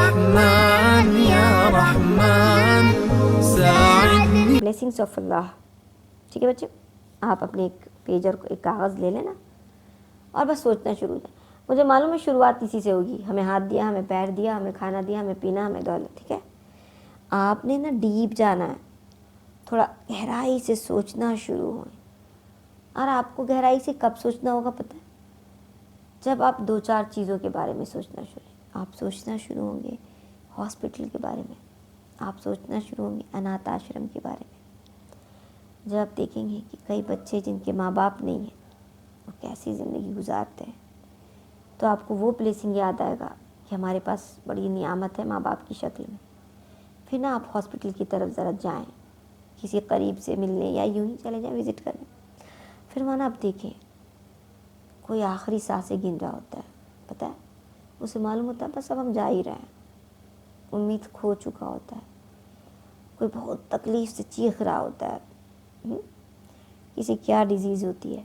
رحمن یا رحمن ساعدنی. Blessings of اللہ. ٹھیک ہے بچے، آپ اپنے ایک پیج اور ایک کاغذ لے لینا اور بس سوچنا شروع ہو جائے. مجھے معلوم ہے شروعات اسی سے ہوگی. ہمیں ہاتھ دیا، ہمیں پیر دیا، ہمیں کھانا دیا، ہمیں پینا، ہمیں دولت. ٹھیک ہے، آپ نے نا ڈیپ جانا ہے، تھوڑا گہرائی سے سوچنا شروع ہوئے. اور آپ کو گہرائی سے کب سوچنا ہوگا پتہ ہے؟ جب آپ 2-4 چیزوں کے بارے میں سوچنا شروع. آپ سوچنا شروع ہوں گے ہاسپٹل کے بارے میں، آپ سوچنا شروع ہوں گے اناتھ آشرم کے بارے میں. جب آپ دیکھیں گے کہ کئی بچے جن کے ماں باپ نہیں ہیں وہ کیسی زندگی گزارتے ہیں، تو آپ کو وہ بلیسنگ یاد آئے گا کہ ہمارے پاس بڑی نعمت ہے ماں باپ کی شکل میں. پھر نا آپ ہاسپٹل کی طرف ذرا جائیں، کسی قریب سے ملنے یا یوں ہی چلے جائیں وزٹ کرنے. پھر وہاں نا آپ دیکھیں کوئی آخری سانسیں گن رہا ہوتا ہے. پتہ ہے اسے معلوم ہوتا ہے بس اب ہم جا ہی رہے ہیں. امید کھو چکا ہوتا ہے. کوئی بہت تکلیف سے چیخ رہا ہوتا ہے. کسی کیا ڈیزیز ہوتی ہے.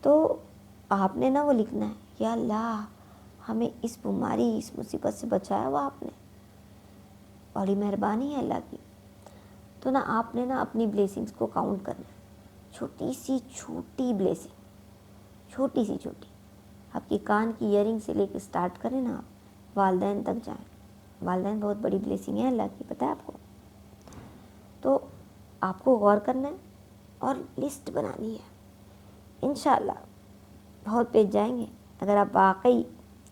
تو آپ نے نا وہ لکھنا ہے یا اللہ ہمیں اس بیماری اس مصیبت سے بچایا ہوا آپ نے، بڑی مہربانی ہے اللہ کی. تو نا آپ نے نا اپنی بلیسنگز کو کاؤنٹ کرنا ہے. چھوٹی سی چھوٹی بلیسنگ، چھوٹی سی چھوٹی. آپ کی کان کی ایئرنگ سے لے کے سٹارٹ کریں نا، آپ والدین تک جائیں. والدین بہت بڑی بلیسنگ ہے اللہ کی، پتہ ہے آپ کو. تو آپ کو غور کرنا ہے اور لسٹ بنانی ہے. انشاءاللہ بہت پیج جائیں گے اگر آپ واقعی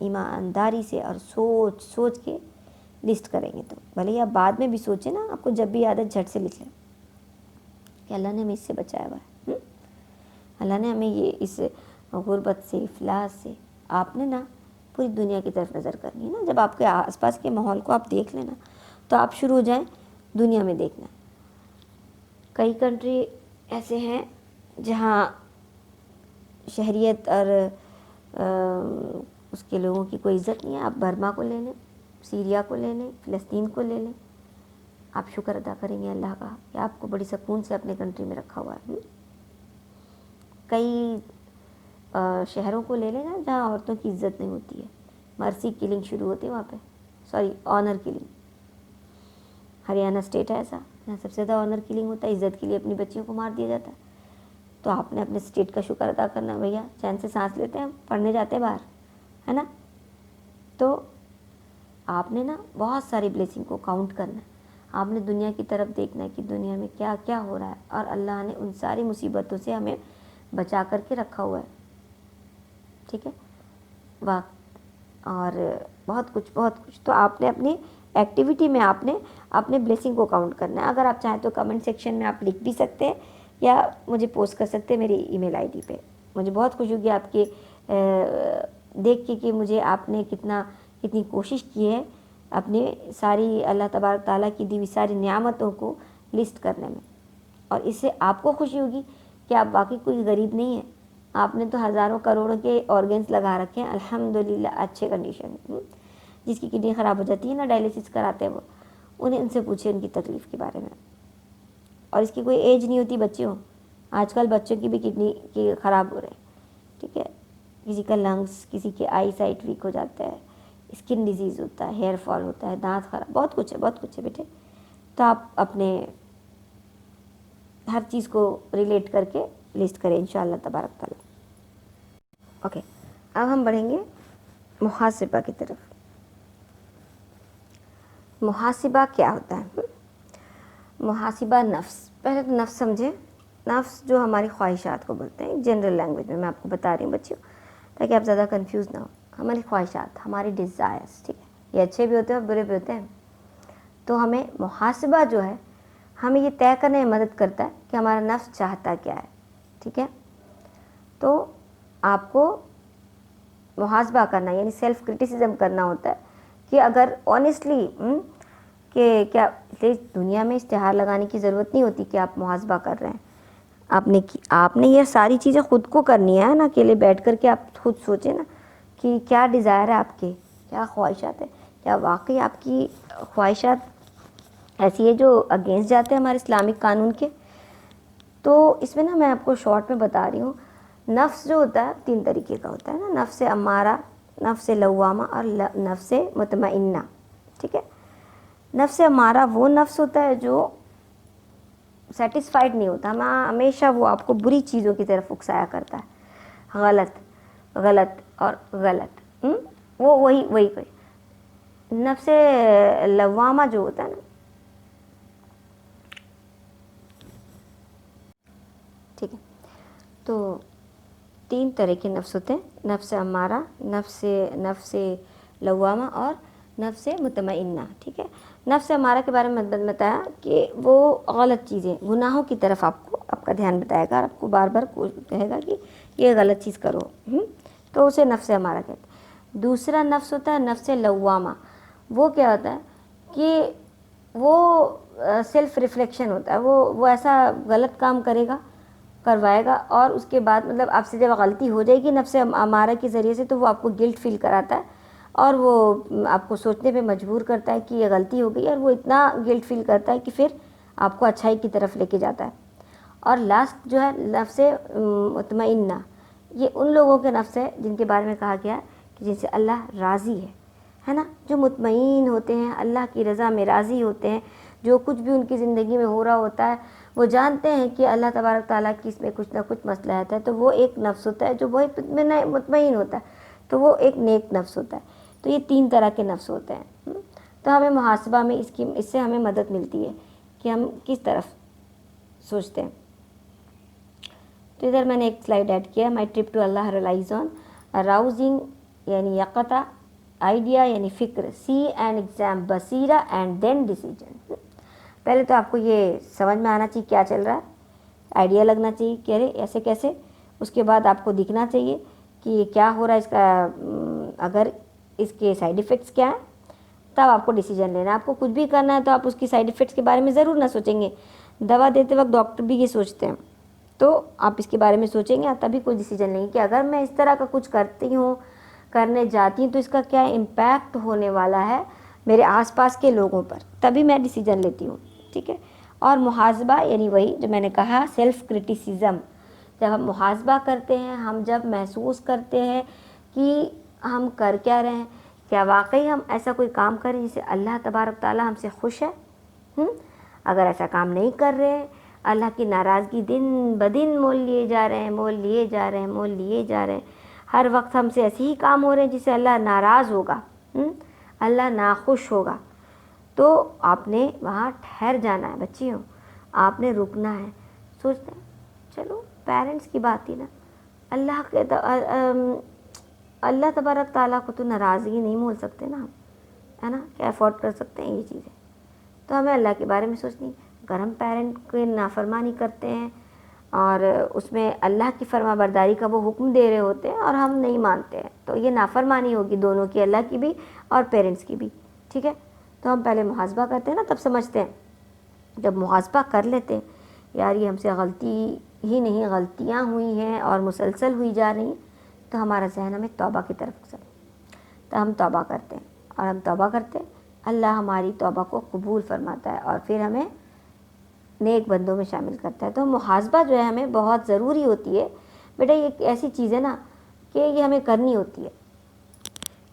ایمانداری سے اور سوچ سوچ کے لسٹ کریں گے. تو بھلے ہی آپ بعد میں بھی سوچیں نا، آپ کو جب بھی یاد ہے جھٹ سے لکھ لیں کہ اللہ نے ہمیں اس سے بچایا ہوا ہے. اللہ نے ہمیں یہ اس غربت سے، افلاس سے. آپ نے نا پوری دنیا کی طرف نظر کرنی ہے نا. جب آپ کے آس پاس کے ماحول کو آپ دیکھ لیں نا تو آپ شروع ہو جائیں دنیا میں دیکھنا. کئی کنٹری ایسے ہیں جہاں شہریت اور اس کے لوگوں کی کوئی عزت نہیں ہے. آپ برما کو لے لیں، سیریا کو لے لیں، فلسطین کو لے لیں. آپ شکر ادا کریں گے اللہ کا کہ آپ کو بڑی سکون سے اپنے کنٹری میں رکھا ہوا ہے. کئی شہروں کو لے لیں نا جہاں عورتوں کی عزت نہیں ہوتی ہے. مرسی کلنگ شروع ہوتی ہے وہاں پہ، sorry honour killing. Haryana state ہے ایسا جہاں سب سے زیادہ آنر کلنگ ہوتا ہے. عزت کے لیے اپنی بچیوں کو مار دیا جاتا ہے. تو آپ نے اپنے اسٹیٹ کا شکر ادا کرنا. بھیا چین سے سانس لیتے ہیں، پڑھنے جاتے ہیں باہر، ہے نا. تو آپ نے نا بہت ساری بلیسنگ کو کاؤنٹ کرنا ہے. آپ نے دنیا کی طرف دیکھنا ہے کہ دنیا میں کیا کیا ہو رہا ہے، اور اللہ نے ان ساری مصیبتوں سے ہمیں بچا کر کے رکھا ہوا ہے. ٹھیک ہے، وقت اور بہت کچھ بہت کچھ. تو آپ نے اپنی ایکٹیویٹی میں آپ نے اپنے بلیسنگ کو کاؤنٹ کرنا ہے. اگر آپ چاہیں تو کمنٹ سیکشن میں آپ لکھ بھی سکتے ہیں یا مجھے پوسٹ کر سکتے ہیں میری ای میل آئی ڈی پہ. مجھے بہت خوشی ہوگی آپ کے دیکھ کے کہ مجھے آپ نے کتنی کوشش کی ہے اپنی ساری اللہ تبارک تعالیٰ کی دی ہوئی ساری نعمتوں کو لسٹ کرنے میں. اور اس سے آپ کو خوشی ہوگی کہ آپ باقی کوئی غریب نہیں ہیں. آپ نے تو ہزاروں کروڑوں کے آرگنز لگا رکھے ہیں الحمدللہ اچھے کنڈیشن. جس کی کڈنی خراب ہو جاتی ہے نا ڈائلیسس کراتے ہیں وہ، انہیں ان سے پوچھیں ان کی تکلیف کے بارے میں. اور اس کی کوئی ایج نہیں ہوتی. بچے ہوں، آج کل بچوں کی بھی کڈنی کی خراب ہو رہے ہیں. ٹھیک ہے، کسی کا لنگس، کسی کے آئی سائٹ ویک ہو جاتا ہے، اسکن ڈیزیز ہوتا ہے، ہیئر فال ہوتا ہے، دانت خراب، بہت کچھ ہے بہت کچھ ہے بیٹے. تو آپ اپنے ہر چیز کو ریلیٹ کر کے لسٹ کریں انشاءاللہ تبارک تعالیٰ. اوکے، اب ہم بڑھیں گے محاسبہ کی طرف. محاسبہ کیا ہوتا ہے؟ محاسبہ نفس. پہلے تو نفس سمجھیں. نفس جو ہماری خواہشات کو بولتے ہیں جنرل لینگویج میں آپ کو بتا رہی ہوں بچیوں تاکہ آپ زیادہ کنفیوز نہ ہو. ہماری خواہشات، ہماری ڈیزائرس، ٹھیک ہے، یہ اچھے بھی ہوتے ہیں اور برے بھی ہوتے ہیں. تو ہمیں محاسبہ جو ہے ہمیں یہ طے کرنے میں مدد کرتا ہے کہ ہمارا نفس چاہتا کیا ہے. ٹھیک ہے، تو آپ کو محاسبہ کرنا یعنی سیلف کرٹیسزم کرنا ہوتا ہے کہ اگر آنیسٹلی کہ کیا دنیا میں اشتہار لگانے کی ضرورت نہیں ہوتی کہ آپ محاسبہ کر رہے ہیں. آپ نے یہ ساری چیزیں خود کو کرنی ہے نا. اکیلے بیٹھ کر کے آپ خود سوچیں نا کہ کیا ڈیزائر ہے آپ کے، کیا خواہشات ہے. کیا واقعی آپ کی خواہشات ایسی ہے جو اگینسٹ جاتے ہیں ہمارے اسلامک قانون کے. تو اس میں نا میں آپ کو شارٹ میں بتا رہی ہوں. نفس جو ہوتا ہے 3 طریقے کا ہوتا ہے نا. نفس امارہ، نفس لوامہ اور نفس مطمئنہ. ٹھیک ہے. نفس امارہ وہ نفس ہوتا ہے جو سیٹسفائڈ نہیں ہوتا, ہمیشہ وہ آپ کو بری چیزوں کی طرف اکسایا کرتا ہے, غلط غلط اور غلط. وہ وہی کوئی نفس لوامہ جو ہوتا ہے نا, ٹھیک ہے. تو 3 طرح کے نفس ہوتے ہیں, نفس امارہ, نفس لوامہ اور نفس مطمئنہ. ٹھیک ہے. نفس امارہ کے بارے میں بتایا کہ وہ غلط چیزیں, گناہوں کی طرف آپ کا دھیان بتائے گا اور آپ کو بار بار کہے گا کہ یہ غلط چیز کرو, تو اسے نفس امارہ کہتے ہیں. دوسرا نفس ہوتا ہے نفس لوامہ. وہ کیا ہوتا ہے کہ وہ سیلف ریفلیکشن ہوتا ہے, وہ ایسا غلط کام کروائے گا اور اس کے بعد مطلب آپ سے جب غلطی ہو جائے گی نفس امارہ کے ذریعے سے, تو وہ آپ کو گلٹ فیل کراتا ہے اور وہ آپ کو سوچنے پہ مجبور کرتا ہے کہ یہ غلطی ہو گئی, اور وہ اتنا گلٹ فیل کرتا ہے کہ پھر آپ کو اچھائی کی طرف لے کے جاتا ہے. اور لاسٹ جو ہے نفس مطمئنہ, یہ ان لوگوں کے نفس ہے جن کے بارے میں کہا گیا ہے کہ جن سے اللہ راضی ہے نا, جو مطمئن ہوتے ہیں, اللہ کی رضا میں راضی ہوتے ہیں. جو کچھ بھی ان کی زندگی میں ہو رہا ہوتا ہے وہ جانتے ہیں کہ اللہ تبارک تعالیٰ کی اس میں کچھ نہ کچھ مصلحت ہے, تو وہ ایک نفس ہوتا ہے جو بہت مطمئن ہوتا ہے, تو وہ ایک نیک نفس ہوتا ہے. تو یہ 3 طرح کے نفس ہوتے ہیں. تو ہمیں محاسبہ میں اس سے ہمیں مدد ملتی ہے کہ ہم کس طرف سوچتے ہیں. تو ادھر میں نے ایک سلائیڈ ایڈ کیا, مائی ٹرپ ٹو اللہ ریلائز آن اراؤزنگ یعنی یقظہ, آئیڈیا یعنی فکر, سی اینڈ ایگزام بصیرہ اینڈ دین ڈیسیجن. پہلے تو آپ کو یہ سمجھ میں آنا چاہیے کیا چل رہا ہے, آئیڈیا لگنا چاہیے کہ ارے ایسے کیسے. اس کے بعد آپ کو دکھنا چاہیے کہ یہ کیا ہو رہا ہے, اس کا اگر اس کے سائیڈ ایفیکٹس کیا ہیں, تب آپ کو ڈیسیجن لینا ہے. آپ کو کچھ بھی کرنا ہے تو آپ اس کی سائیڈ ایفیکٹس کے بارے میں ضرور نہ سوچیں گے. دوا دیتے وقت ڈاکٹر بھی یہ سوچتے ہیں, تو آپ اس کے بارے میں سوچیں گے تبھی کوئی ڈیسیجن لیں گے کہ اگر میں اس طرح کا کچھ کرنے جاتی ہوں تو اس کا کیا امپیکٹ ہونے والا ہے میرے آس پاس کے لوگوں پر, تبھی میں ڈیسیجن لیتی ہوں. ٹھیک ہے. اور محاسبہ یعنی وہی جو میں نے کہا سیلف کرٹیسزم. جب ہم محاسبہ کرتے ہیں, ہم جب محسوس کرتے ہیں کہ ہم کر کیا رہے ہیں, کیا واقعی ہم ایسا کوئی کام کریں جس سے اللہ تبارک تعالیٰ ہم سے خوش ہے. اگر ایسا کام نہیں کر رہے ہیں, اللہ کی ناراضگی دن بدن مول لیے جا رہے ہیں, ہر وقت ہم سے ایسے ہی کام ہو رہے ہیں جس سے اللہ ناراض ہوگا, اللہ ناخوش ہوگا, تو آپ نے وہاں ٹھہر جانا ہے بچیوں, آپ نے رکنا ہے. سوچتے ہیں چلو پیرنٹس کی بات ہی نا, اللہ تبارک تعالیٰ کو تو ناراضگی نہیں مول سکتے نا ہم, ہے نا, کیا افورڈ کر سکتے ہیں یہ چیزیں. تو ہمیں اللہ کے بارے میں سوچنی. اگر ہم پیرنٹ کو نافرمانی کرتے ہیں اور اس میں اللہ کی فرما برداری کا وہ حکم دے رہے ہوتے ہیں اور ہم نہیں مانتے ہیں, تو یہ نافرمانی ہوگی دونوں کی, اللہ کی بھی اور پیرنٹس کی بھی. ٹھیک ہے. تو ہم پہلے محاسبہ کرتے ہیں نا, تب سمجھتے ہیں. جب محاسبہ کر لیتے ہیں یار یہ ہم سے غلطی ہی نہیں, غلطیاں ہوئی ہیں اور مسلسل ہوئی جا رہی ہیں, تو ہمارا ذہن ہمیں توبہ کی طرف اکساتا ہے. تو ہم توبہ کرتے ہیں, اور ہم توبہ کرتے ہیں, اللہ ہماری توبہ کو قبول فرماتا ہے اور پھر ہمیں نیک بندوں میں شامل کرتا ہے. تو محاسبہ جو ہے ہمیں بہت ضروری ہوتی ہے. بیٹا یہ ایک ایسی چیز ہے نا کہ یہ ہمیں کرنی ہوتی ہے.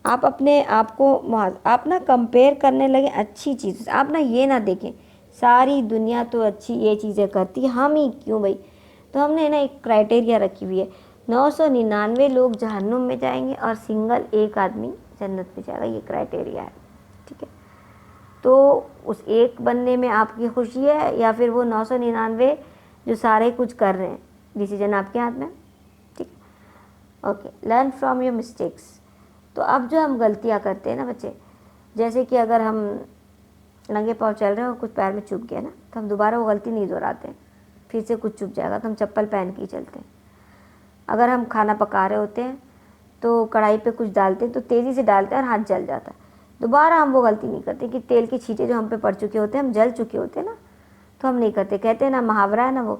آپ اپنے آپ کو آپ نا کمپیئر کرنے لگے اچھی چیز, آپ نا یہ نہ دیکھیں ساری دنیا تو اچھی یہ چیزیں کرتی ہے, ہم ہی کیوں بھائی. تو ہم نے نا ایک کرائٹیریا رکھی ہوئی ہے, 999 لوگ جہنم میں جائیں گے اور سنگل ایک آدمی جنت میں جائے گا, یہ کرائٹیریا ہے. ٹھیک ہے. تو اس ایک بندے میں آپ کی خوشی ہے یا پھر وہ 999 جو سارے کچھ کر رہے ہیں, ڈیسیجن آپ کے ہاتھ میں. ٹھیک ہے. Okay. Learn from your mistakes. تو اب جو ہم غلطیاں کرتے ہیں نا بچے, جیسے کہ اگر ہم ننگے پاؤں چل رہے ہیں اور کچھ پیر میں چبھ گیا نا, تو ہم دوبارہ وہ غلطی نہیں دہراتے ہیں. پھر سے کچھ چبھ جائے گا تو ہم چپل پہن کے ہی چلتے ہیں. اگر ہم کھانا پکا رہے ہوتے ہیں تو کڑھائی پہ کچھ ڈالتے ہیں تو تیزی سے ڈالتے ہیں اور ہاتھ جل جاتا ہے, دوبارہ ہم وہ غلطی نہیں کرتے کہ تیل کے چھینٹے جو ہم پہ پڑ چکے ہوتے ہیں, ہم جل چکے ہوتے ہیں نا, تو ہم نہیں کرتے. کہتے ہیں نا محاورہ ہے نا وہ,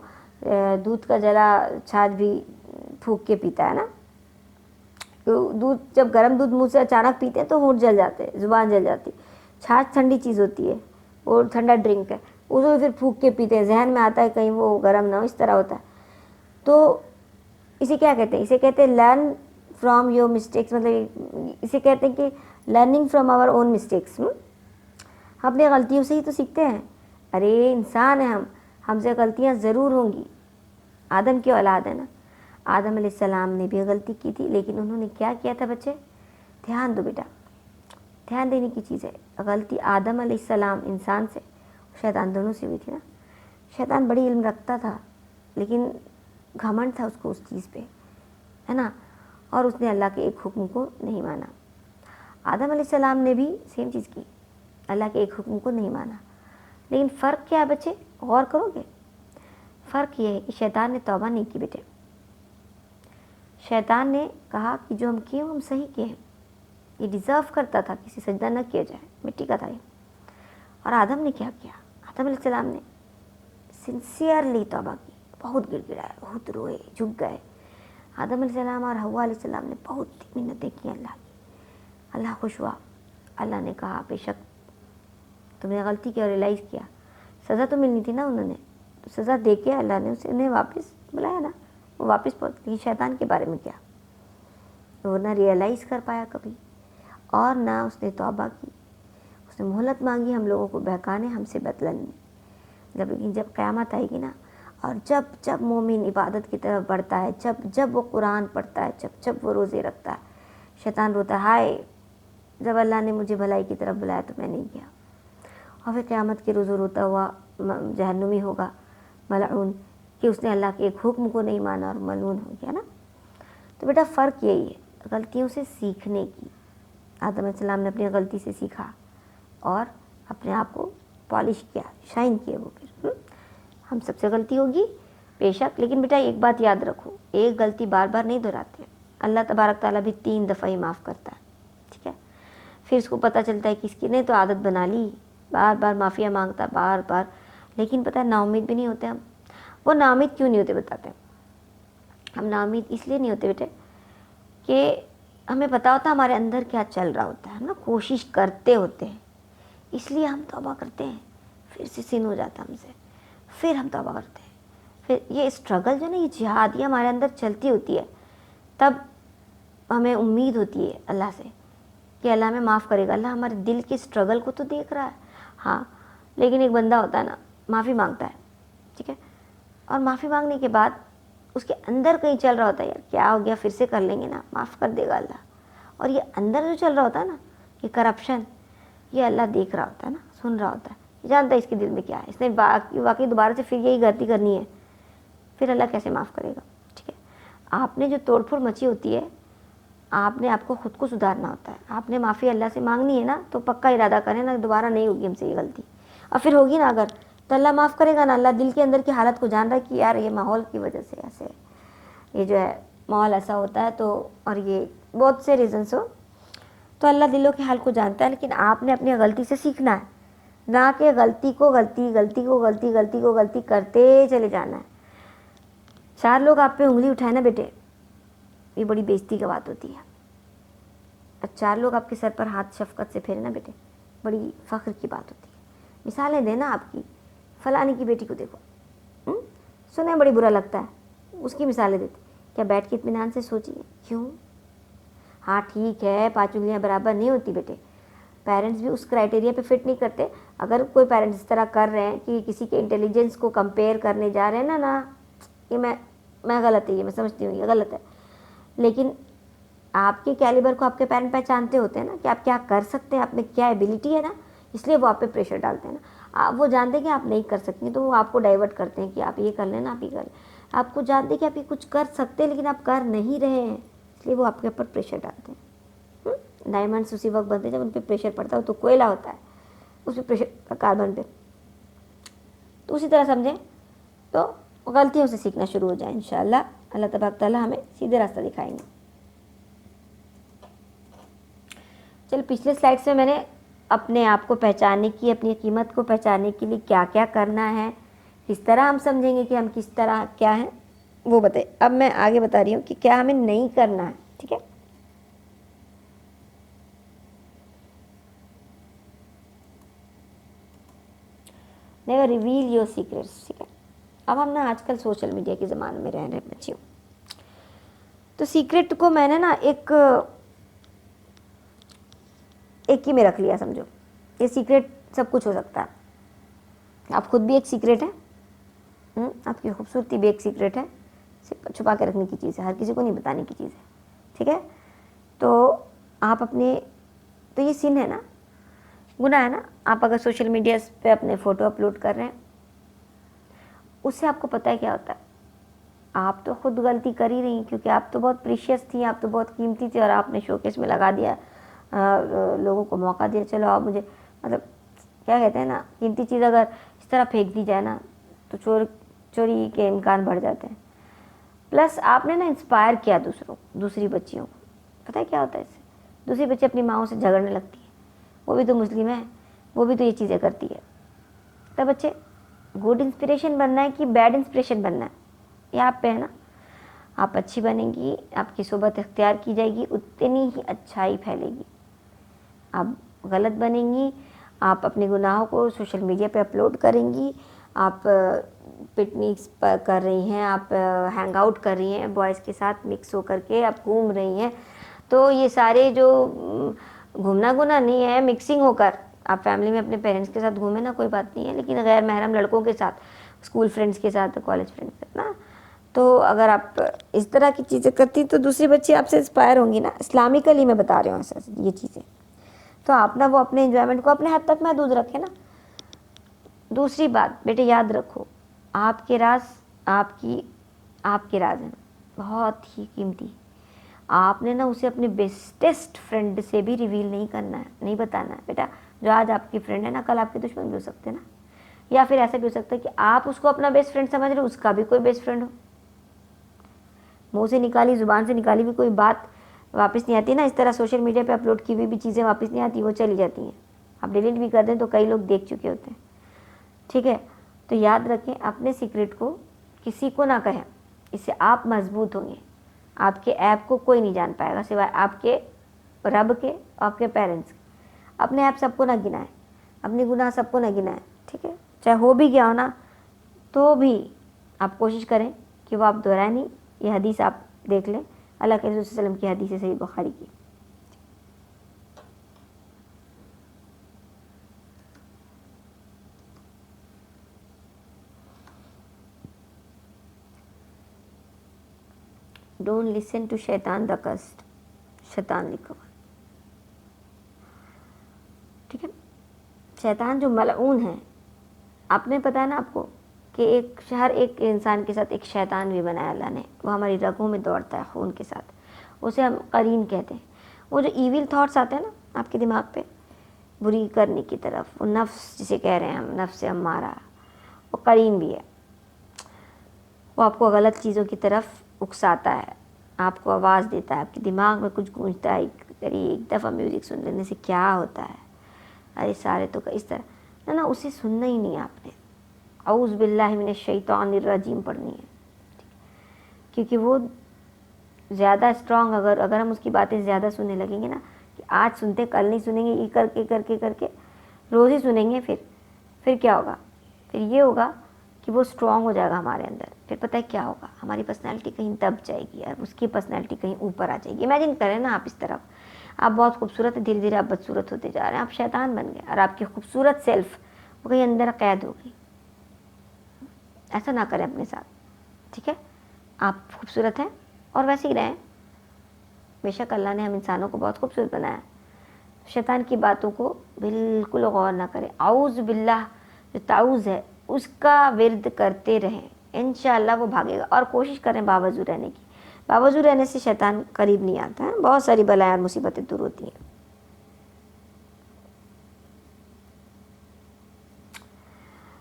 دودھ کا جلا چھاچھ بھی پھونک کے پیتا ہے نا. دودھ جب گرم دودھ منہ سے اچانک پیتے ہیں تو ہونٹ جل جاتے ہیں, زبان جل جاتی. چھاچھ ٹھنڈی چیز ہوتی ہے, وہ ٹھنڈا ڈرنک ہے, اس کو پھر پھونک کے پیتے ہیں, ذہن میں آتا ہے کہیں وہ گرم نہ ہو, اس طرح ہوتا ہے. تو اسے کیا کہتے ہیں, اسے کہتے ہیں لرن فرام یور مسٹیکس. مطلب اسے کہتے ہیں کہ learning from our own mistakes. اپنی غلطیوں سے ہی تو سیکھتے ہیں. ارے انسان ہیں ہم سے غلطیاں ضرور ہوں گی. آدم کی اولاد ہے نا. آدم علیہ السلام نے بھی غلطی کی تھی، لیکن انہوں نے کیا کیا تھا بچے؟ دھیان دو بیٹا، دھیان دینے کی چیز ہے. غلطی آدم علیہ السلام انسان سے، شیطان دونوں سے ہوئی تھی نا. شیطان بڑی علم رکھتا تھا، لیکن گھمنڈ تھا اس کو اس چیز پہ، ہے نا، اور اس نے اللہ کے ایک حکم کو نہیں مانا. آدم علیہ السلام نے بھی سیم چیز کی، اللہ کے ایک حکم کو نہیں مانا. لیکن فرق کیا ہے بچے؟ غور کرو گے. فرق یہ ہے کہ شیطان نے توبہ نہیں کی بیٹے. شیطان نے کہا کہ جو ہم کیے ہم صحیح کیے ہیں، یہ ڈیزرو کرتا تھا کسی سجدہ نہ کیا جائے، مٹی کا تھا یہ. اور آدم نے کیا کیا؟ آدم علیہ السلام نے سنسیئرلی توبہ کی، بہت گڑ گڑائے، بہت روئے، جھک گئے. آدم علیہ السلام اور حوا علیہ السلام نے بہت منتیں کی اللہ کی. اللہ خوش ہوا. اللہ نے کہا بے شک تم نے غلطی کی اور ریلائز کیا. سزا تو ملنی تھی نا انہوں نے، تو سزا دے کے اللہ نے انہیں واپس بلایا نا. وہ واپس پہنچ. لیکن شیطان کے بارے میں کیا؟ وہ نہ ریئلائز کر پایا کبھی، اور نہ اس نے توبہ کی. اس نے مہلت مانگی ہم لوگوں کو بہکانے، ہم سے بدلن میں. لیکن جب قیامت آئے گی نا، اور جب مومن عبادت کی طرف بڑھتا ہے، جب وہ قرآن پڑھتا ہے، جب وہ روزے رکھتا ہے، شیطان روتا ہے ہائے جب اللہ نے مجھے بھلائی کی طرف بلایا تو میں نہیں گیا. اور پھر قیامت کے روز روتا ہوا جہنمی ہوگا، ملعون، کہ اس نے اللہ کے ایک حکم کو نہیں مانا اور ملعون ہو گیا نا. تو بیٹا فرق یہی ہے غلطیوں سے سیکھنے کی. آدم علیہ السلام نے اپنی غلطی سے سیکھا اور اپنے آپ کو پالش کیا، شائن کیا. وہ پھر ہم سب سے غلطی ہوگی بے شک، لیکن بیٹا ایک بات یاد رکھو، ایک غلطی بار بار نہیں دہراتے. اللہ تبارک تعالیٰ بھی 3 دفعہ ہی معاف کرتا ہے. ٹھیک ہے، پھر اس کو پتہ چلتا ہے کہ اس کی نے تو عادت بنا لی، بار بار معافیاں مانگتا بار بار. لیکن پتہ ہے نا امید بھی نہیں ہوتے ہم. وہ نا امید کیوں نہیں ہوتے بتاتے ہیں. ہم نا امید اس لیے نہیں ہوتے بیٹے کہ ہمیں پتہ ہوتا ہے ہمارے اندر کیا چل رہا ہوتا ہے نا، کوشش کرتے ہوتے ہیں، اس لیے ہم توبہ کرتے ہیں. پھر سے سن ہو جاتا ہم سے، پھر ہم توبہ کرتے ہیں. پھر یہ اسٹرگل جو نا، یہ جہاد یہ ہمارے اندر چلتی ہوتی ہے، تب ہمیں امید ہوتی ہے اللہ سے کہ اللہ ہمیں معاف کرے گا. اللہ ہمارے دل کے اسٹرگل کو تو دیکھ رہا ہے. ہاں، لیکن ایک بندہ ہوتا ہے نا، معافی مانگتا ہے، ٹھیک ہے، اور معافی مانگنے کے بعد اس کے اندر کہیں چل رہا ہوتا ہے یار کیا ہو گیا، پھر سے کر لیں گے نا، معاف کر دے گا اللہ. اور یہ اندر جو چل رہا ہوتا ہے نا، یہ کرپشن، یہ اللہ دیکھ رہا ہوتا ہے نا، سن رہا ہوتا ہے، جانتا ہے اس کے دل میں کیا ہے. اس نے واقعی دوبارہ سے پھر یہی غلطی کرنی ہے، پھر اللہ کیسے معاف کرے گا. ٹھیک ہے، آپ نے جو توڑ پھوڑ مچی ہوتی ہے، آپ نے آپ کو خود کو سدھارنا ہوتا ہے. آپ نے معافی اللہ سے مانگنی ہے نا، تو پکا ارادہ کریں نا دوبارہ نہیں ہوگی ہم سے یہ غلطی. اور پھر ہوگی نا اگر، تو اللہ معاف کرے گا نا. اللہ دل کے اندر کی حالت کو جان رہا ہے کہ یار یہ ماحول کی وجہ سے ایسے یہ جو ہے ماحول ایسا ہوتا ہے، تو اور یہ بہت سے ریزنس ہو، تو اللہ دلوں کے حال کو جانتا ہے. لیکن آپ نے اپنی غلطی سے سیکھنا ہے، نہ کہ غلطی کو غلطی کرتے چلے جانا ہے. 4 لوگ آپ پہ انگلی اٹھائے نا بیٹے، یہ بڑی بےزتی کی بات ہوتی ہے. 4 لوگ آپ کے سر پر ہاتھ شفقت سے پھیرے نا بیٹے، بڑی فخر کی بات ہوتی ہے. مثالیں دینا آپ کی، فلانی کی بیٹی کو دیکھو، سنیں بڑی برا لگتا ہے، اس کی مثالیں دیتے. کیا بیٹھ کے اطمینان سے سوچیے کیوں؟ ہاں ٹھیک ہے 5 انگلیاں برابر نہیں ہوتی بیٹے، پیرنٹس بھی اس کرائٹیریا پہ فٹ نہیں کرتے. اگر کوئی پیرنٹس اس طرح کر رہے ہیں کہ کسی کے انٹیلیجنس کو کمپیئر کرنے جا رہے ہیں نا یہ میں غلط ہے، یہ میں سمجھتی ہوں یہ غلط ہے. لیکن آپ کے کیلیبر کو آپ کے پیرنٹ پہچانتے ہوتے ہیں نا کہ آپ کیا کر سکتے ہیں، آپ میں کیا ایبیلٹی ہے نا، اس لیے وہ آپ پہ پریشر ڈالتے ہیں نا. وہ جانتے ہیں کہ آپ نہیں کر سکتی تو وہ آپ کو ڈائیورٹ کرتے ہیں کہ آپ یہ کر لیں نا، آپ یہ کر لیں. آپ کو جانتے ہیں کہ آپ یہ کچھ کر سکتے ہیں لیکن آپ کر نہیں رہے ہیں، اس لیے وہ آپ کے اوپر پریشر ڈالتے ہیں. ڈائمنڈس اسی وقت بنتے ہیں جب ان پہ پریشر پڑتا ہے، تو کوئلہ ہوتا ہے اس پہ پریشر، کاربن پہ. تو اسی طرح سمجھیں تو غلطیوں سے سیکھنا شروع ہو جائیں انشاءاللہ. اللہ تبارک تعالیٰ ہمیں سیدھے راستہ دکھائیں گے. چل پچھلے سلائڈ سے میں نے اپنے آپ کو پہچاننے کی، اپنی قیمت کو پہچاننے کے لیے کیا کیا کرنا ہے، کس طرح ہم سمجھیں گے کہ ہم کس طرح کیا ہیں وہ بتائے. اب میں آگے بتا رہی ہوں کہ کیا ہمیں نہیں کرنا ہے. ٹھیک ہے، نیور ریویل یور سیکریٹس. ٹھیک ہے، اب ہم نا آج کل سوشل میڈیا کے زمانے میں رہ رہے بچیوں، تو سیکریٹ کو میں نے نا ایک ہی میں رکھ لیا. سمجھو یہ سیکریٹ سب کچھ ہو سکتا ہے. آپ خود بھی ایک سیکریٹ ہے, آپ کی خوبصورتی بھی ایک سیکریٹ ہے, چھپا کے رکھنے کی چیز ہے, ہر کسی کو نہیں بتانے کی چیز ہے. ٹھیک ہے, تو آپ اپنے, تو یہ سن ہے نا, گناہ ہے نا. آپ اگر سوشل میڈیا پہ اپنے فوٹو اپلوڈ کر رہے ہیں, اس سے آپ کو پتہ ہے کیا ہوتا ہے, آپ تو خود غلطی کر ہی رہی ہیں, کیونکہ آپ تو بہت پریشیس تھی, آپ تو بہت قیمتی تھی, اور آپ نے شوکیس میں لگا دیا, لوگوں کو موقع دیا, چلو آپ مجھے, مطلب کیا کہتے ہیں نا, قیمتی چیز اگر اس طرح پھینک دی جائے نا تو چوری کے امکان بڑھ جاتے ہیں. پلس آپ نے نا انسپائر کیا دوسری بچیوں کو. پتہ ہے کیا ہوتا ہے اس سے, دوسری بچی اپنی ماؤں سے جھگڑنے لگتی ہے, وہ بھی تو مسلم ہے, وہ بھی تو یہ چیزیں کرتی ہے. تب بچے گڈ انسپریشن بننا ہے کہ بیڈ انسپریشن بننا ہے, یہ آپ پہ ہے نا. آپ اچھی بنیں گی, آپ کی صحبت اختیار کی جائے گی, اتنی ہی اچھائی پھیلے گی. آپ غلط بنیں گی, آپ اپنے گناہوں کو سوشل میڈیا پہ اپلوڈ کریں گی, آپ پکنکس پر کر رہی ہیں, آپ ہینگ آؤٹ کر رہی ہیں بوائز کے ساتھ مکس ہو کر کے, آپ گھوم رہی ہیں, تو یہ سارے جو گھومنا گناہ نہیں ہے, مکسنگ ہو کر آپ فیملی میں اپنے پیرنٹس کے ساتھ گھومیں نا, کوئی بات نہیں ہے, لیکن غیر محرم لڑکوں کے ساتھ, اسکول فرینڈس کے ساتھ, کالج فرینڈس کے ساتھ نا, تو اگر آپ اس طرح کی چیزیں کرتی تو دوسری بچی آپ سے انسپائر ہوں گی نا. اسلامکلی میں بتا رہے ہوں ایسا یہ چیزیں, تو آپ نا وہ اپنے انجوائمنٹ کو اپنے حد تک محدود رکھیں نا. دوسری بات بیٹے یاد رکھو, آپ کے راز آپ کے راز ہیں, بہت ہی قیمتی. آپ نے نا اسے اپنے بیسٹسٹ فرینڈ سے بھی ریویل نہیں کرنا ہے, نہیں بتانا ہے بیٹا. جو آج آپ کی فرینڈ ہے نا, کل آپ کے دشمن بھی ہو سکتے ہیں نا. یا پھر ایسا بھی ہو سکتا ہے کہ آپ اس کو اپنا بیسٹ فرینڈ سمجھ رہے ہو, اس کا بھی کوئی بیسٹ فرینڈ ہو. منہ سے نکالی, زبان سے نکالی بھی کوئی بات واپس نہیں آتی نا. اس طرح سوشل میڈیا پہ اپلوڈ کی ہوئی بھی چیزیں واپس نہیں آتی, وہ چلی جاتی ہیں. آپ ڈیلیٹ بھی کر دیں تو کئی لوگ دیکھ چکے ہوتے ہیں. ٹھیک ہے, تو یاد رکھیں اپنے سیکریٹ کو کسی کو نہ کہیں, اس سے آپ مضبوط ہوں گے. آپ کے ایپ کو کوئی نہیں جان پائے گا سوائے آپ کے رب کے, آپ کے پیرنٹس کے. اپنے ایپ سب کو نہ گنائیں, اپنے گناہ سب کو نہ گنائیں. ٹھیک ہے, چاہے ہو بھی گیا ہو نا, تو بھی آپ کوشش کریں کہ وہ آپ دہرائیں نہیں. یہ حدیث آپ دیکھ لیں, اللہ کے رسول صلی اللہ علیہ وسلم کی حدیث ہے, صحیح بخاری کی. ڈونٹ لسن ٹو شیطان دا کسٹ, شیطان لکھا ہوا. ٹھیک ہے, شیطان جو ملعون ہے, آپ نے پتا ہے نا آپ کو کہ ہر ایک انسان کے ساتھ ایک شیطان بھی بنایا اللہ نے. وہ ہماری رگوں میں دوڑتا ہے خون کے ساتھ, اسے ہم قرین کہتے ہیں. وہ جو ایول تھاٹس آتے ہیں نا آپ کے دماغ پہ بری کرنے کی طرف, وہ نفس جسے کہہ رہے ہیں ہم, نفس امارہ, وہ قرین بھی ہے. وہ آپ کو غلط چیزوں کی طرف اکساتا ہے, آپ کو آواز دیتا ہے, آپ کے دماغ میں کچھ گونجتا ہے, ایک دفعہ میوزک سن لینے سے کیا ہوتا ہے, ارے سارے تو اس طرح نا, اسے سننا ہی نہیں. آپ نے اعوذ باللہ من الشیطان الرجیم پڑھنی ہے, کیونکہ وہ زیادہ اسٹرانگ, اگر ہم اس کی باتیں زیادہ سننے لگیں گے نا, کہ آج سنتے کل نہیں سنیں گے, یہ کر کے روز ہی سنیں گے, پھر کیا ہوگا, پھر یہ ہوگا کہ وہ اسٹرانگ ہو جائے گا ہمارے اندر. پھر پتہ ہے کیا ہوگا, ہماری پرسنالٹی کہیں دب جائے گی اور اس کی پرسنالٹی کہیں اوپر آ جائے گی. امیجن کریں نا آپ اس طرف, آپ بہت خوبصورت ہیں, دھیرے دھیرے آپ بدصورت ہوتے جا رہے ہیں, آپ شیطان بن گئے, اور آپ کی خوبصورت سیلف وہ کہیں اندر قید ہو گئی. ایسا نہ کریں اپنے ساتھ. ٹھیک ہے, آپ خوبصورت ہیں اور ویسے ہی رہیں. بے شک اللہ نے ہم انسانوں کو بہت خوبصورت بنایا. شیطان کی باتوں کو بالکل غور نہ کریں. اعوذ باللہ جو تعوذ ہے اس کا ورد کرتے رہیں, انشاءاللہ وہ بھاگے گا. اور کوشش کریں باوضو رہنے کی. باوضو رہنے سے شیطان قریب نہیں آتا ہے, بہت ساری بلائیں اور مصیبتیں دور ہوتی ہیں.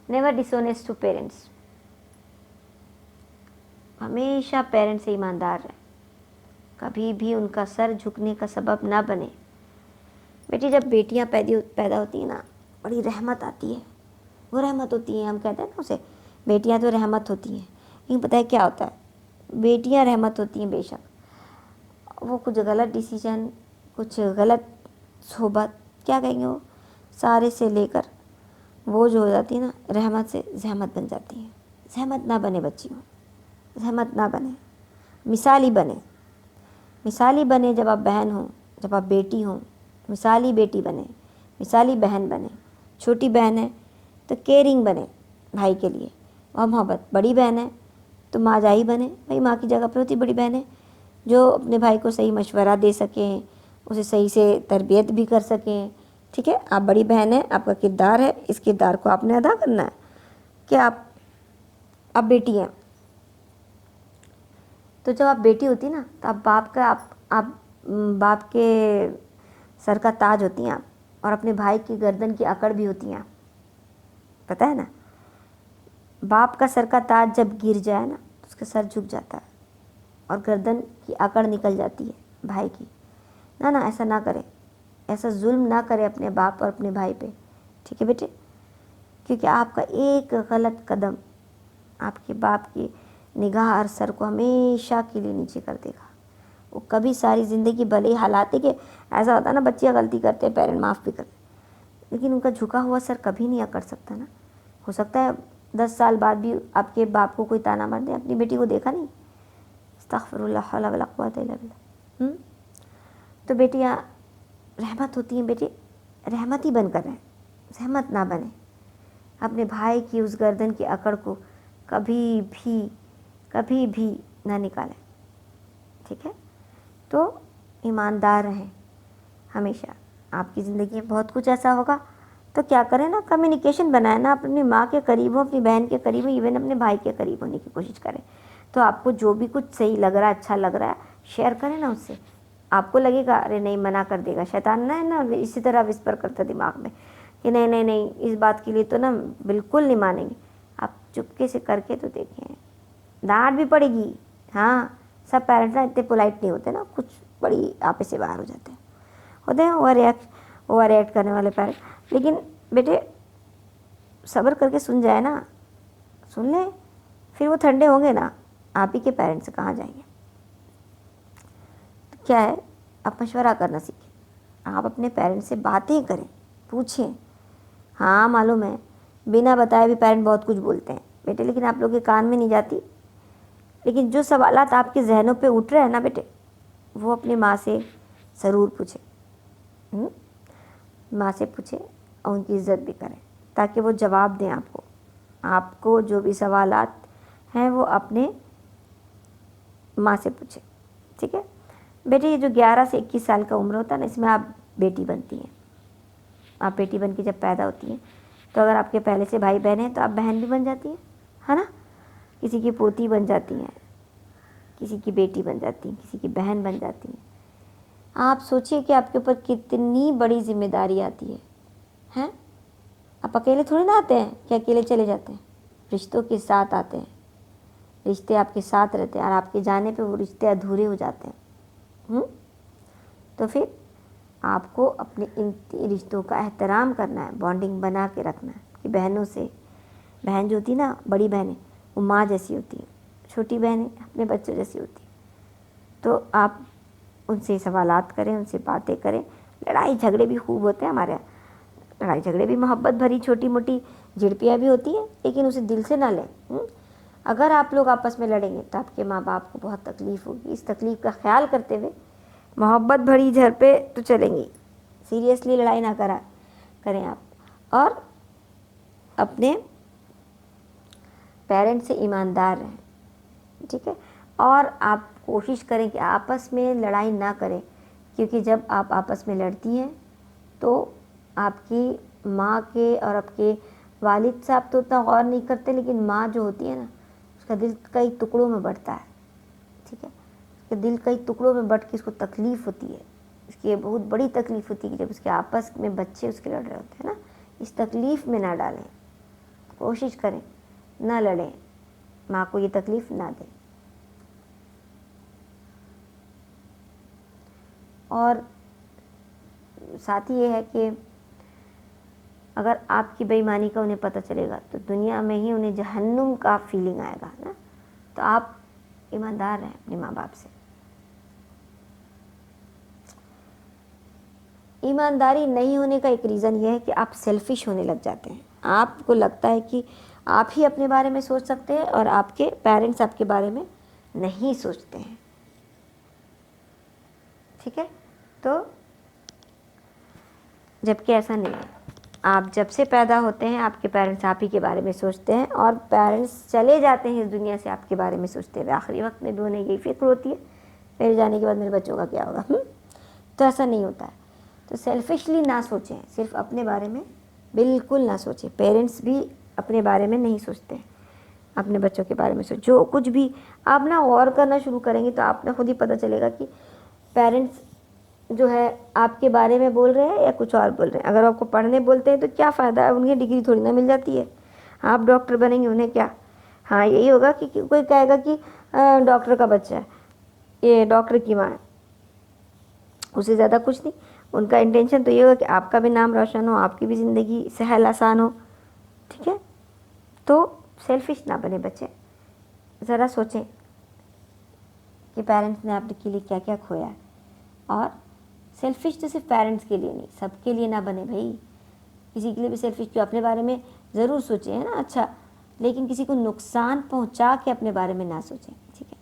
Never dishonest to parents, ہمیشہ پیرنٹس سے ایماندار رہیں, کبھی بھی ان کا سر جھکنے کا سبب نہ بنے. بیٹی جب بیٹیاں پیدا ہوتی ہیں نا, بڑی رحمت آتی ہے. وہ رحمت ہوتی ہیں, ہم کہتے ہیں نا اسے, بیٹیاں تو رحمت ہوتی ہیں. لیکن پتہ ہے کیا ہوتا ہے, بیٹیاں رحمت ہوتی ہیں بے شک, وہ کچھ غلط ڈیسیجن, کچھ غلط صحبت, کیا کہیں گے وہ, سارے سے لے کر وہ جو ہو جاتی ہے نا, رحمت سے زحمت بن جاتی ہیں. زحمت نہ بنے بچیوں, زحمت نہ بنے, مثالی بنے. مثالی بنے جب آپ بہن ہوں, جب آپ بیٹی ہوں, مثالی بیٹی بنے, مثالی بہن بنے. چھوٹی بہن ہے تو کیئرنگ بنے بھائی کے لیے اور محبت. بڑی بہن ہے تو ماجائی بنے، بھائی ماں کی جگہ پہ ہوتی بڑی بہن ہے جو اپنے بھائی کو صحیح مشورہ دے سکیں، اسے صحیح سے تربیت بھی کر سکیں. ٹھیک ہے، آپ بڑی بہن ہیں، آپ کا کردار ہے، اس کردار کو آپ نے ادا کرنا ہے کہ آپ بیٹی ہیں. تو جب آپ بیٹی ہوتی نا تو آپ باپ کے سر کا تاج ہوتی ہیں آپ، اور اپنے بھائی کی گردن کی اکڑ بھی ہوتی ہیں آپ، پتہ ہے نا. باپ کا سر کا تاج جب گر جائے نا تو اس کا سر جھک جاتا ہے اور گردن کی اکڑ نکل جاتی ہے بھائی کی. نا ایسا نہ کرے، ایسا ظلم نہ کرے اپنے باپ اور اپنے بھائی پہ. ٹھیک ہے بیٹے، کیونکہ آپ کا ایک غلط قدم آپ کے باپ کی نگاہ اور سر کو ہمیشہ کے لیے نیچے کر دے گا. وہ کبھی ساری زندگی بھلے ہی حالات ہے کہ ایسا ہوتا ہے نا، بچے غلطی کرتے ہیں پیرنٹ معاف بھی کرتے ہیں، لیکن ان کا جھکا ہوا سر کبھی نہیں اکڑ سکتا نا. ہو سکتا ہے 10 سال بعد بھی آپ کے باپ کو کوئی تانا مار دے، اپنی بیٹی کو دیکھا نہیں. استغفر اللہ ولا قوت الا باللہ. تو بیٹیاں رحمت ہوتی ہیں، بیٹی رحمت ہی بن کر رہیں، زحمت نہ بنے. اپنے بھائی کی اس گردن کی اکڑ کو کبھی بھی نہ نکالیں. ٹھیک ہے، تو ایماندار رہیں ہمیشہ. آپ کی زندگی میں بہت کچھ ایسا ہوگا تو کیا کریں نا، کمیونیکیشن بنائیں نا، اپنی ماں کے قریب ہو، اپنی بہن کے قریب ہو، ایون اپنے بھائی کے قریب ہونے کی کوشش کریں. تو آپ کو جو بھی کچھ صحیح لگ رہا ہے، اچھا لگ رہا ہے، شیئر کریں نا اس سے. آپ کو لگے گا ارے نہیں منع کر دے گا شیطان، نا اسی طرح وسپر کرتا دماغ میں کہ نہیں اس بات کے لیے تو نا بالکل نہیں مانیں گے. آپ چپکے سے کر کے تو دیکھیں، ڈانٹ بھی پڑے گی. ہاں، سب پیرنٹس نا اتنے پولائٹ نہیں ہوتے نا، کچھ بڑی آپے سے باہر ہو جاتے ہیں اوور ریئیکٹ کرنے والے پیرنٹ. لیکن بیٹے صبر کر کے سن جائے نا، سن لیں، پھر وہ ٹھنڈے ہوں گے نا. آپ ہی کے پیرنٹس سے کہاں جائیں گے؟ تو کیا ہے، آپ مشورہ کرنا سیکھیں. آپ اپنے پیرنٹس سے باتیں کریں، پوچھیں. ہاں معلوم ہے بنا بتائے بھی پیرنٹ بہت کچھ بولتے ہیں بیٹے، لیکن آپ لوگوں کے کان میں نہیں جاتی. لیکن جو سوالات آپ کے ذہنوں پہ اٹھ رہے ہیں نا بیٹے، وہ اپنی ماں سے ضرور پوچھیں. ماں سے پوچھیں اور ان کی عزت بھی کریں تاکہ وہ جواب دیں آپ کو. آپ کو جو بھی سوالات ہیں وہ اپنے ماں سے پوچھیں. ٹھیک ہے بیٹے، یہ جو 11 سے 21 سال کا عمر ہوتا ہے نا، اس میں آپ بیٹی بنتی ہیں. آپ بیٹی بن کے جب پیدا ہوتی ہیں تو اگر آپ کے پہلے سے بھائی بہن ہیں تو آپ بہن بھی بن جاتی ہیں، ہے نا. کسی کی پوتی بن جاتی ہیں، کسی کی بیٹی بن جاتی ہیں، کسی کی بہن بن جاتی ہیں. آپ سوچئے کہ آپ کے اوپر کتنی بڑی ذمہ داری آتی ہے. آپ اکیلے تھوڑی نہ آتے ہیں کہ اکیلے چلے جاتے ہیں، رشتوں کے ساتھ آتے ہیں. رشتے آپ کے ساتھ رہتے ہیں اور آپ کے جانے پہ وہ رشتے ادھورے ہو جاتے ہیں. تو پھر آپ کو اپنے ان رشتوں کا احترام کرنا ہے، بانڈنگ بنا کے رکھنا ہے. کہ بہنوں سے، بہن جو ہوتی ہے نا، بڑی بہنیں وہ ماں جیسی ہوتی ہیں، چھوٹی بہنیں اپنے بچوں جیسی ہوتی ہیں. تو آپ ان سے سوالات کریں، ان سے باتیں کریں. لڑائی جھگڑے بھی خوب ہوتے ہیں ہمارے یہاں، لڑائی جھگڑے بھی محبت بھری چھوٹی موٹی جھڑپیاں بھی ہوتی ہیں، لیکن اسے دل سے نہ لیں. اگر آپ لوگ آپس میں لڑیں گے تو آپ کے ماں باپ کو بہت تکلیف ہوگی. اس تکلیف کا خیال کرتے ہوئے محبت بھری جھڑپیں تو چلیں گی، سیریسلی لڑائی نہ کریں آپ. اور اپنے پیرنٹ سے ایماندار رہیں. ٹھیک ہے، اور آپ کوشش کریں کہ آپس میں لڑائی نہ کریں، کیونکہ جب آپ آپس میں لڑتی ہیں تو آپ کی ماں کے اور آپ کے والد صاحب تو اتنا غور نہیں کرتے، لیکن ماں جو ہوتی ہے نا، اس کا دل کئی ٹکڑوں میں بٹتا ہے. ٹھیک ہے، اس کے دل کئی ٹکڑوں میں بٹ کے اس کو تکلیف ہوتی ہے. اس کی بہت بڑی تکلیف ہوتی ہے کہ جب اس کے آپس میں بچے اس کے لڑ رہے ہوتے ہیں نا. اس تکلیف میں نہ ڈالیں، کوشش کریں نہ لڑیں، ماں کو یہ تکلیف نہ دیں. اور ساتھ ہی یہ ہے کہ اگر آپ کی بے ایمانی کا انہیں پتہ چلے گا تو دنیا میں ہی انہیں جہنم کا فیلنگ آئے گا نا. تو آپ ایماندار رہیں اپنے ماں باپ سے. ایمانداری نہیں ہونے کا ایک ریزن یہ ہے کہ آپ سیلفش ہونے لگ جاتے ہیں. آپ کو لگتا ہے کہ آپ ہی اپنے بارے میں سوچ سکتے ہیں اور آپ کے پیرنٹس آپ کے بارے میں نہیں سوچتے ہیں. ٹھیک ہے، تو جبکہ ایسا نہیں ہے. آپ جب سے پیدا ہوتے ہیں آپ کے پیرنٹس آپ ہی کے بارے میں سوچتے ہیں، اور پیرنٹس چلے جاتے ہیں اس دنیا سے آپ کے بارے میں سوچتے ہوئے، آخری وقت میں بھی انہیں یہی فکر ہوتی ہے میرے جانے کے بعد میرے بچوں کا کیا ہوگا۔ تو ایسا نہیں ہوتا ہے، تو سیلفشلی نہ سوچیں، صرف اپنے بارے میں بالکل نہ سوچیں۔ پیرنٹس بھی اپنے بارے میں نہیں سوچتے ہیں، اپنے بچوں کے بارے میں سوچ، جو کچھ بھی آپ نا غور کرنا شروع کریں گے تو آپ نے خود ہی پتہ چلے گا کہ پیرنٹس جو ہے آپ کے بارے میں بول رہے ہیں یا کچھ اور بول رہے ہیں۔ اگر آپ کو پڑھنے بولتے ہیں تو کیا فائدہ ہے، انہیں ڈگری تھوڑی نہ مل جاتی ہے، آپ ڈاکٹر بنیں گے انہیں کیا۔ ہاں یہی ہوگا کہ کوئی کہے گا کہ ڈاکٹر کا بچہ ہے، یہ ڈاکٹر کی ماں ہے، اسے زیادہ کچھ نہیں۔ ان کا انٹینشن تو یہ ہوگا کہ آپ کا بھی نام روشن ہو، آپ کی بھی زندگی سہل آسان ہو، ٹھیک ہے۔ تو سیلفش نہ بنے بچے، ذرا سوچیں کہ پیرنٹس نے آپ کے لیے کیا کیا کھویا ہے، اور سیلفش تو صرف پیرنٹس کے لیے نہیں، سب کے لیے نہ بنے بھائی، کسی کے لیے بھی سیلفش، جو اپنے بارے میں ضرور سوچیں ہے نا اچھا، لیکن کسی کو نقصان پہنچا کے اپنے بارے میں نہ سوچیں، ٹھیک ہے۔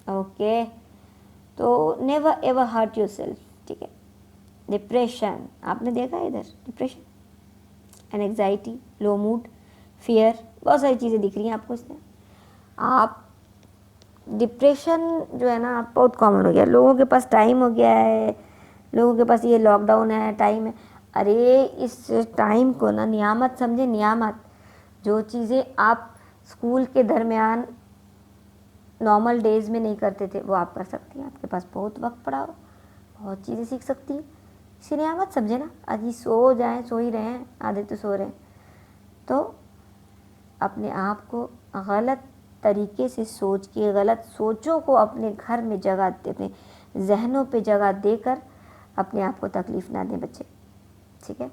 اوکے، تو never ever hurt yourself, ٹھیک ہے۔ ڈپریشن آپ نے دیکھا ہے ادھر، depression, anxiety, low mood, fear, بہت ساری چیزیں دکھ رہی ہیں آپ کو اس میں۔ آپ ڈپریشن جو ہے نا بہت کامن ہو گیا، لوگوں کے پاس ٹائم ہو گیا ہے، لوگوں کے پاس یہ لاک ڈاؤن ہے، ٹائم ہے، ارے اس ٹائم کو نا نعمت سمجھے، نعمت۔ جو چیزیں آپ اسکول کے درمیان نارمل ڈیز میں نہیں کرتے تھے وہ آپ کر سکتی ہیں، آپ کے پاس بہت وقت پڑا ہو، بہت چیزیں سیکھ سکتی ہیں، اسی نعمت سمجھے نا۔ آج یہ سو جائیں، سو ہی رہے ہیں، آدھے تو سو رہے ہیں، تو اپنے آپ کو غلط طریقے سے سوچ کے، غلط سوچوں کو اپنے گھر میں جگہ دیتے، ذہنوں پہ جگہ دے کر اپنے آپ کو تکلیف نہ دیں بچے، ٹھیک ہے۔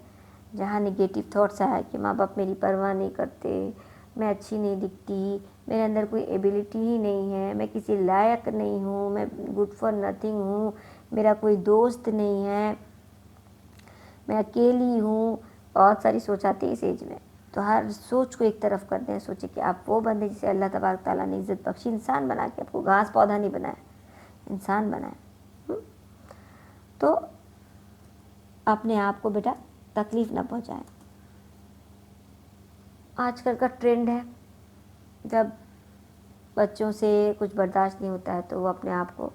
جہاں نگیٹو تھاٹس آیا کہ ماں باپ میری پرواہ نہیں کرتے، میں اچھی نہیں دکھتی، میرے اندر کوئی ایبیلٹی ہی نہیں ہے، میں کسی لائق نہیں ہوں، میں گڈ فار نتھنگ ہوں، میرا کوئی دوست نہیں ہے، میں اکیلی ہوں، بہت ساری سوچ آتی ہے اس ایج میں۔ تو ہر سوچ کو ایک طرف کر دیں، سوچیں کہ آپ وہ بندے جسے اللہ تبارک تعالیٰ نے عزت بخشی، انسان بنا کے، آپ کو گھاس پودا نہیں بنایا، انسان بنایا۔ تو اپنے آپ کو بیٹا تکلیف نہ پہنچائیں۔ آج کل کا ٹرینڈ ہے جب بچوں سے کچھ برداشت نہیں ہوتا ہے تو وہ اپنے آپ کو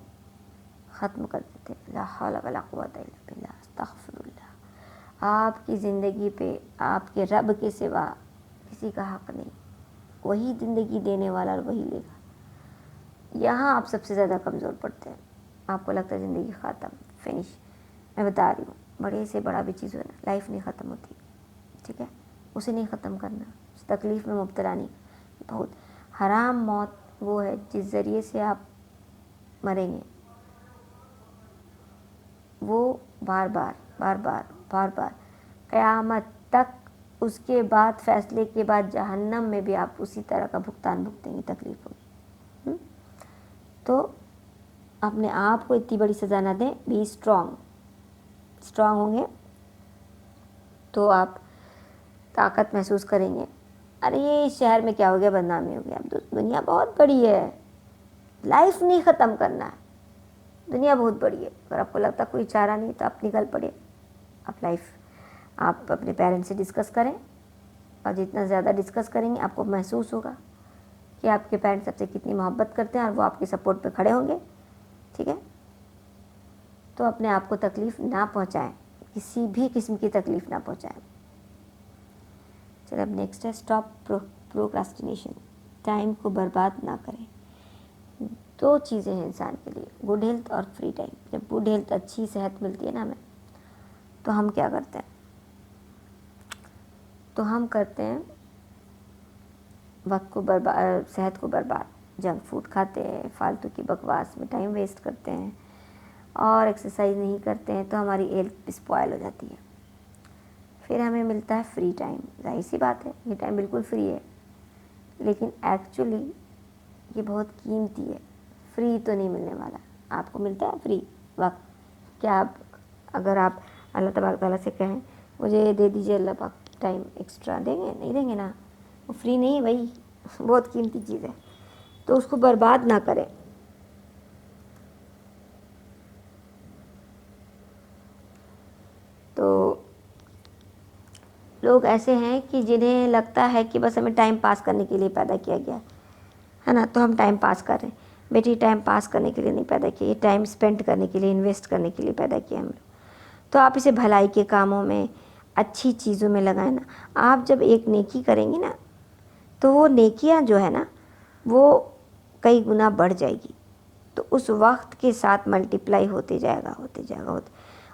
ختم کر دیتے ہیں، لا حول ولا قوت الا باللہ، استغفر اللہ۔ آپ کی زندگی پہ آپ کے رب کے سوا کسی کا حق نہیں، وہی زندگی دینے والا اور وہی لے گا۔ یہاں آپ سب سے زیادہ کمزور پڑتے ہیں، آپ کو لگتا ہے زندگی ختم، فنش۔ میں بتا رہی ہوں بڑے سے بڑا بھی چیز ہو نا، لائف نہیں ختم ہوتی، ٹھیک ہے، اسے نہیں ختم کرنا، اس تکلیف میں مبتلا نہیں۔ بہت حرام موت وہ ہے جس ذریعے سے آپ مریں گے، وہ بار بار بار بار بار بار قیامت تک، اس کے بعد فیصلے کے بعد جہنم میں بھی آپ اسی طرح کا بھگتان بھگتیں گے، تکلیف ہوگی۔ تو اپنے آپ کو اتنی بڑی سزا نہ دیں، بی اسٹرانگ ہوں گے تو آپ طاقت محسوس کریں گے۔ ارے یہ اس شہر میں کیا ہو گیا، بدنامی ہو گیا، اب دنیا بہت بڑی ہے، لائف نہیں ختم کرنا ہے، دنیا بہت بڑی ہے۔ اگر آپ کو لگتا کوئی چارہ نہیں تو آپ نکل پڑے، آپ اپنے پیرنٹس سے ڈسکس کریں، اور جتنا زیادہ ڈسکس کریں گے آپ کو محسوس ہوگا کہ آپ کے پیرنٹس آپ سے کتنی محبت کرتے ہیں اور وہ آپ کے سپورٹ پہ کھڑے ہوں گے، ٹھیک ہے۔ تو اپنے آپ کو تکلیف نہ پہنچائیں، کسی بھی قسم کی تکلیف نہ پہنچائیں۔ چلو اب نیکسٹ ہے اسٹاپ پروکراسٹینیشن، ٹائم کو برباد نہ کریں۔ دو چیزیں ہیں انسان کے لیے، گڈ ہیلتھ اور فری ٹائم۔ جب گڈ ہیلتھ، اچھی صحت ملتی ہے نا ہمیں، تو ہم کیا کرتے ہیں، تو ہم کرتے ہیں وقت کو برباد، صحت کو برباد، جنک فوڈ کھاتے ہیں، فالتو کی بکواس میں ٹائم ویسٹ کرتے ہیں، اور ایکسرسائز نہیں کرتے ہیں، تو ہماری ہیلتھ اسپوائل ہو جاتی ہے۔ پھر ہمیں ملتا ہے فری ٹائم، ظاہر سی بات ہے یہ ٹائم بالکل فری ہے، لیکن ایکچولی یہ بہت قیمتی ہے، فری تو نہیں ملنے والا۔ آپ کو ملتا ہے فری وقت، کیا آپ اگر آپ اللہ تبارک تعالیٰ سے کہیں مجھے دے دیجیے اللہ پاک ٹائم ایکسٹرا، دیں گے؟ نہیں دیں گے نا، وہ فری نہیں ہے بھائی، بہت قیمتی چیز ہے، تو اس کو برباد نہ کریں۔ لوگ ایسے ہیں کہ جنہیں لگتا ہے کہ بس ہمیں ٹائم پاس کرنے کے لیے پیدا کیا گیا ہے نا، تو ہم ٹائم پاس کر رہے ہیں. بیٹی ٹائم پاس کرنے کے لیے نہیں پیدا کیا، یہ ٹائم اسپینڈ کرنے کے لیے، انویسٹ کرنے کے لیے پیدا کیا ہم لوگ. تو آپ اسے بھلائی کے کاموں میں، اچھی چیزوں میں لگائیں نا. آپ جب ایک نیکی کریں گی نا تو وہ نیکیاں جو ہے نا وہ کئی گنا بڑھ جائے گی، تو اس وقت کے ساتھ ملٹیپلائی ہوتے جائے گا.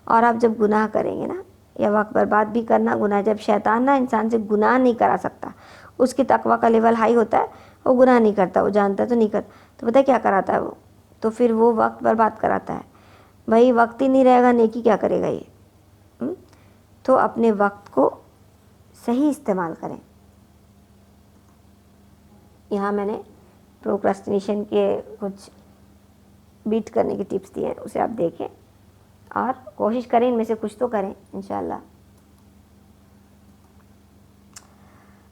اور آپ جب گناہ کریں گے نا، یا وقت برباد بھی کرنا گناہ، جب شیطان نا انسان سے گناہ نہیں کرا سکتا، اس کے تقویٰ کا لیول ہائی ہوتا ہے، وہ گناہ نہیں کرتا، وہ جانتا تو نہیں کرتا، تو پتہ ہے کیا کراتا ہے وہ؟ تو پھر وہ وقت برباد کراتا ہے. بھائی وقت ہی نہیں رہے گا، نیکی کیا کرے گا یہ؟ تو اپنے وقت کو صحیح استعمال کریں. یہاں میں نے پروکراسٹینیشن کے کچھ بیٹ کرنے کے ٹپس دیے ہیں، اسے آپ دیکھیں اور کوشش کریں ان میں سے کچھ تو کریں انشاءاللہ.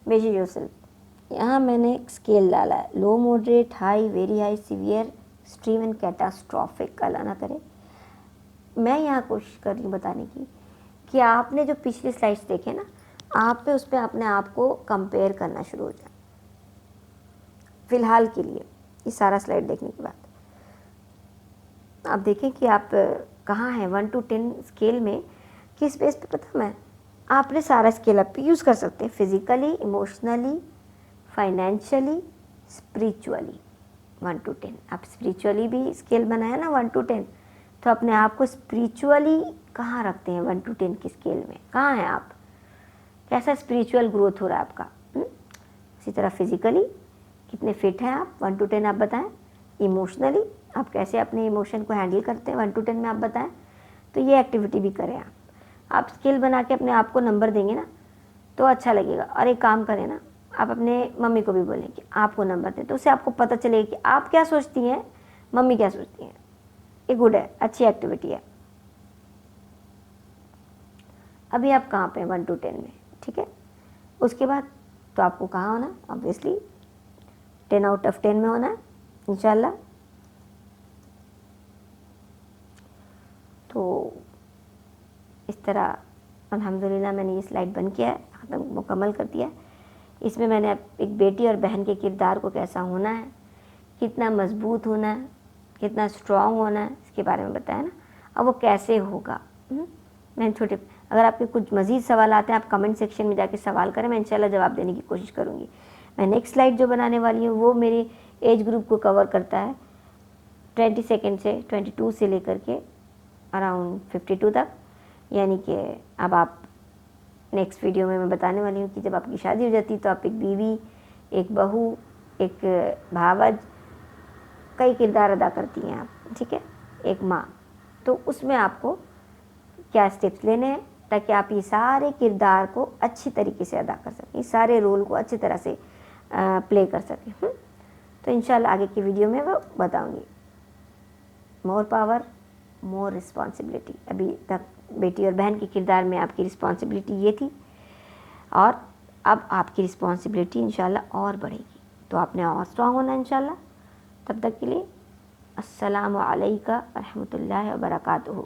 میجر یورسیلف، یہاں میں نے ایک اسکیل ڈالا ہے، low, moderate, high, very high, severe, extreme and catastrophic. اللہ نہ کرے. میں یہاں کوشش کر رہی ہوں بتانے کی کہ آپ نے جو پچھلی سلائڈس دیکھے نا، آپ اس پہ اپنے آپ کو کمپیئر کرنا شروع ہو جائیں فی الحال کے لیے. یہ سارا سلائڈ دیکھنے کے بعد آپ دیکھیں کہ آپ کہاں ہیں 1 to 10 اسکیل میں، کس بیس پہ. پتہ میں آپ نے سارا اسکیل اپ یوز کر سکتے ہیں، physically, emotionally, financially, spiritually. 1 to 10 آپ اسپریچولی بھی اسکیل بنایا نا 1 to 10، تو اپنے آپ کو اسپریچولی کہاں رکھتے ہیں 1 to 10 کی اسکیل میں؟ کہاں ہیں آپ؟ کیسا اسپریچول گروتھ ہو رہا ہے آپ کا؟ اسی طرح فزیکلی کتنے فٹ ہیں آپ 1 to 10 آپ بتائیں. ایموشنلی آپ کیسے اپنے ایموشن کو ہینڈل کرتے ہیں 1 to 10 میں آپ بتائیں. تو یہ ایکٹیویٹی بھی کریں آپ اسکل بنا کے اپنے آپ کو نمبر دیں گے نا تو اچھا لگے گا. اور ایک کام کریں نا، آپ اپنے ممی کو بھی بولیں کہ آپ کو نمبر دیں، تو اس سے آپ کو پتہ چلے گا کہ آپ کیا سوچتی ہیں، ممی کیا سوچتی ہیں. یہ گڈ ہے، اچھی ایکٹیویٹی ہے. ابھی آپ کہاں پہ 1 to 10 میں؟ ٹھیک ہے. اس کے بعد تو آپ کو کہاں ہونا؟ obviously 10 out of 10 میں ہونا ہے انشاءاللہ. تو اس طرح الحمدللہ میں نے یہ سلائڈ بن کیا ہے، ختم مکمل کر دیا ہے. اس میں نے ایک بیٹی اور بہن کے کردار کو کیسا ہونا ہے، کتنا مضبوط ہونا ہے، کتنا اسٹرانگ ہونا ہے، اس کے بارے میں بتایا نا. اب وہ کیسے ہوگا، میں چھوٹے، اگر آپ کے کچھ مزید سوالات ہیں آپ کمنٹ سیکشن میں جا کے سوال کریں، میں انشاءاللہ جواب دینے کی کوشش کروں گی. میں نیکسٹ سلائڈ جو بنانے والی ہوں وہ میری ایج گروپ کو کور کرتا ہے 22 سے 22 سے لے کر کے اراؤنڈ 52 تک. یعنی کہ اب آپ نیکسٹ ویڈیو میں بتانے والی ہوں کہ جب آپ کی شادی ہو جاتی تو آپ ایک بیوی، ایک بہو، ایک بھاوج، کئی کردار ادا کرتی ہیں آپ، ٹھیک ہے، ایک ماں. تو اس میں آپ کو کیا اسٹیپس لینے ہیں تاکہ آپ یہ سارے کردار کو اچھی طریقے سے ادا کر سکیں، یہ سارے رول کو اچھی طرح سے پلے کر سکیں. تو انشاءاللہ آگے کی ویڈیو میں وہ بتاؤں گی. مور پاور، مور رسپانسبلٹی. ابھی تک بیٹی اور بہن کے کردار میں آپ کی رسپانسبلٹی یہ تھی، اور اب آپ کی رسپانسبلٹی انشاءاللہ اور بڑھے گی. تو آپ نے اور اسٹرانگ ہونا انشاءاللہ. تب تک کے لیے السلام علیکم ورحمۃ اللہ وبرکاتہ.